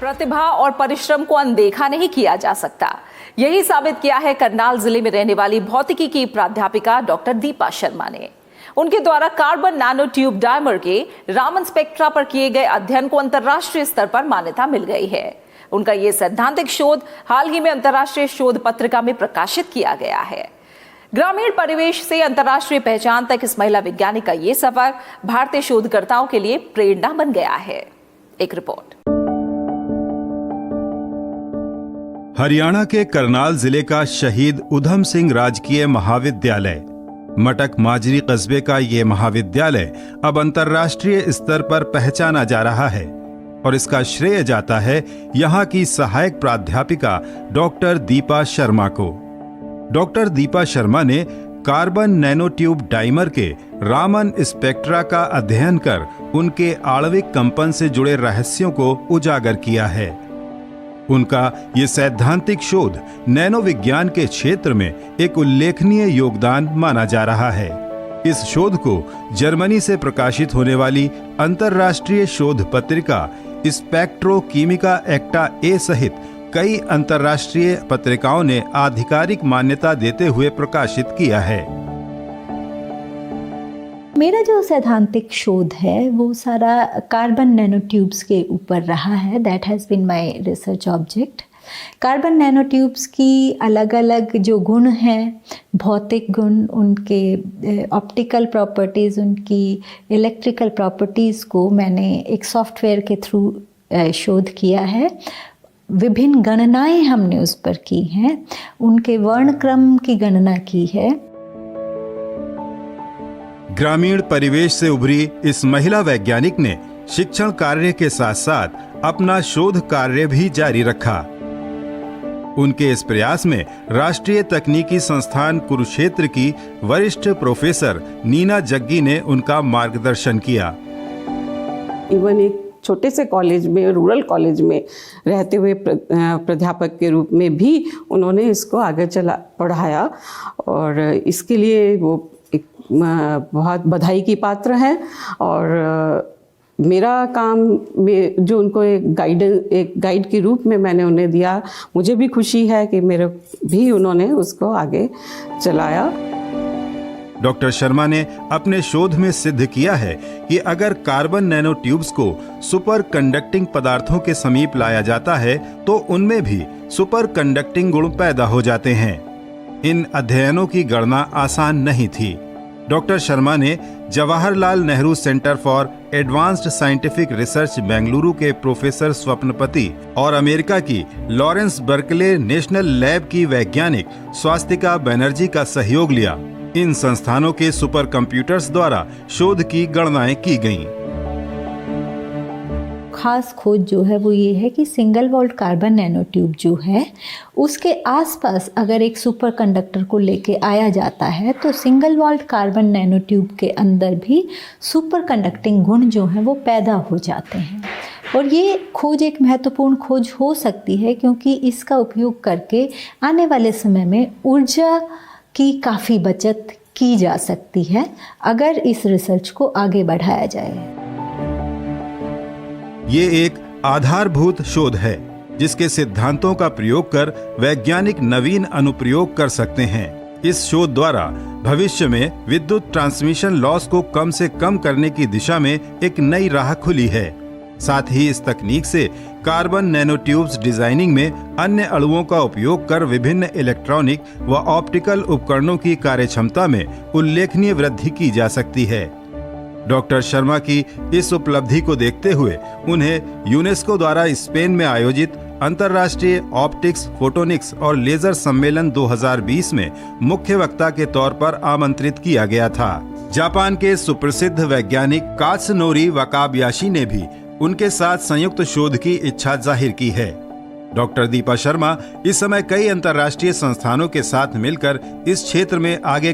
प्रतिभा और परिश्रम को अनदेखा नहीं किया जा सकता। यही साबित किया है करनाल जिले में रहने वाली भौतिकी की प्राध्यापिका डॉक्टर दीपा शर्मा ने। उनके द्वारा कार्बन नैनो ट्यूब डायमर के रामन स्पेक्ट्रा पर किए गए अध्ययन को अंतर्राष्ट्रीय स्तर पर मान्यता मिल गई है। उनका ये सैद्धांतिक शोध हाल ही में अंतर्राष्ट्रीय शोध पत्रिका में प्रकाशित किया गया है। ग्रामीण परिवेश से अंतर्राष्ट्रीय पहचान तक इस महिला वैज्ञानिक का ये सफर भारतीय शोधकर्ताओं के लिए प्रेरणा बन गया है। एक रिपोर्ट। हरियाणा के करनाल जिले का शहीद उधम सिंह राजकीय महाविद्यालय, मटक माजरी कस्बे का ये महाविद्यालय अब अंतर्राष्ट्रीय स्तर पर पहचाना जा रहा है और इसका श्रेय जाता है यहाँ की सहायक प्राध्यापिका डॉक्टर दीपा शर्मा को। डॉक्टर दीपा शर्मा ने कार्बन नैनो ट्यूब डाइमर के रामन स्पेक्ट्रा का अध्ययन कर उनके आणविक कंपन से जुड़े रहस्यों को उजागर किया है। उनका ये सैद्धांतिक शोध नैनो विज्ञान के क्षेत्र में एक उल्लेखनीय योगदान माना जा रहा है। इस शोध को जर्मनी से प्रकाशित होने वाली अंतर्राष्ट्रीय शोध पत्रिका स्पेक्ट्रोकीमिका एक्टा ए सहित कई अंतर्राष्ट्रीय पत्रिकाओं ने आधिकारिक मान्यता देते हुए प्रकाशित किया है। मेरा जो सैद्धांतिक शोध है वो सारा कार्बन नैनो ट्यूब्स के ऊपर रहा है। That has been my research object. Carbon nano tubes की अलग अलग जो गुण हैं, भौतिक गुण, उनके ऑप्टिकल प्रॉपर्टीज़, उनकी इलेक्ट्रिकल प्रॉपर्टीज़ को मैंने एक सॉफ्टवेयर के थ्रू शोध किया है। विभिन्न गणनाएं हमने उस पर की हैं, उनके वर्णक्रम की गणना की है। ग्रामीण परिवेश से उभरी इस महिला वैज्ञानिक ने शिक्षण कार्य के साथ साथ अपना शोध कार्य भी जारी रखा। उनके इस प्रयास में राष्ट्रीय तकनीकी संस्थान कुरुक्षेत्र की वरिष्ठ प्रोफेसर नीना जग्गी ने उनका मार्गदर्शन किया। इवन एक छोटे से कॉलेज में, रूरल कॉलेज में रहते हुए प्राध्यापक के रूप में भी उन्होंने इसको आगे पढ़ाया और इसके लिए वो एक बहुत बधाई की पात्र हैं। और मेरा काम में जो उनको एक गाइड के रूप में मैंने उन्हें दिया, मुझे भी खुशी है कि मेरे भी उन्होंने उसको आगे चलाया। डॉक्टर शर्मा ने अपने शोध में सिद्ध किया है कि अगर कार्बन नैनो ट्यूब्स को सुपर कंडक्टिंग पदार्थों के समीप लाया जाता है तो उनमें भी सुपर कंडक्टिंग गुण पैदा हो जाते हैं। इन अध्ययनों की गणना आसान नहीं थी। डॉक्टर शर्मा ने Jawaharlal Nehru centre for advanced scientific research Bengaluru के प्रोफेसर स्वप्नपति और अमेरिका की लॉरेंस बर्कले नेशनल लैब की वैज्ञानिक स्वास्तिका बनर्जी का सहयोग लिया। इन संस्थानों के सुपर कंप्यूटर्स द्वारा शोध की गणनाएं की गईं। खास खोज जो है वो ये है कि single walled carbon nano tube जो है उसके आसपास अगर एक सुपर कंडक्टर को लेके आया जाता है तो single walled carbon nano tube के अंदर भी सुपर कंडक्टिंग गुण जो हैं वो पैदा हो जाते हैं। और ये खोज एक महत्वपूर्ण खोज हो सकती है क्योंकि इसका उपयोग करके आने वाले समय में ऊर्जा की काफ़ी बचत की जा सकती है अगर इस रिसर्च को आगे बढ़ाया जाए। ये एक आधारभूत शोध है जिसके सिद्धांतों का प्रयोग कर वैज्ञानिक नवीन अनुप्रयोग कर सकते हैं। इस शोध द्वारा भविष्य में विद्युत ट्रांसमिशन लॉस को कम से कम करने की दिशा में एक नई राह खुली है। साथ ही इस तकनीक से कार्बन नैनो ट्यूब्स डिजाइनिंग में अन्य अणुओं का उपयोग कर विभिन्न इलेक्ट्रॉनिक व ऑप्टिकल उपकरणों की कार्यक्षमता में उल्लेखनीय वृद्धि की जा सकती है। डॉक्टर शर्मा की इस उपलब्धि को देखते हुए उन्हें यूनेस्को द्वारा स्पेन में आयोजित अंतर्राष्ट्रीय ऑप्टिक्स, फोटोनिक्स और लेजर सम्मेलन 2020 में मुख्य वक्ता के तौर पर आमंत्रित किया गया था। जापान के सुप्रसिद्ध वैज्ञानिक कात्सुनोरी वाकाबयाशी ने भी उनके साथ संयुक्त शोध की इच्छा जाहिर की है। डॉक्टर दीपा शर्मा इस समय कई अंतर्राष्ट्रीय संस्थानों के साथ मिलकर इस क्षेत्र में आगे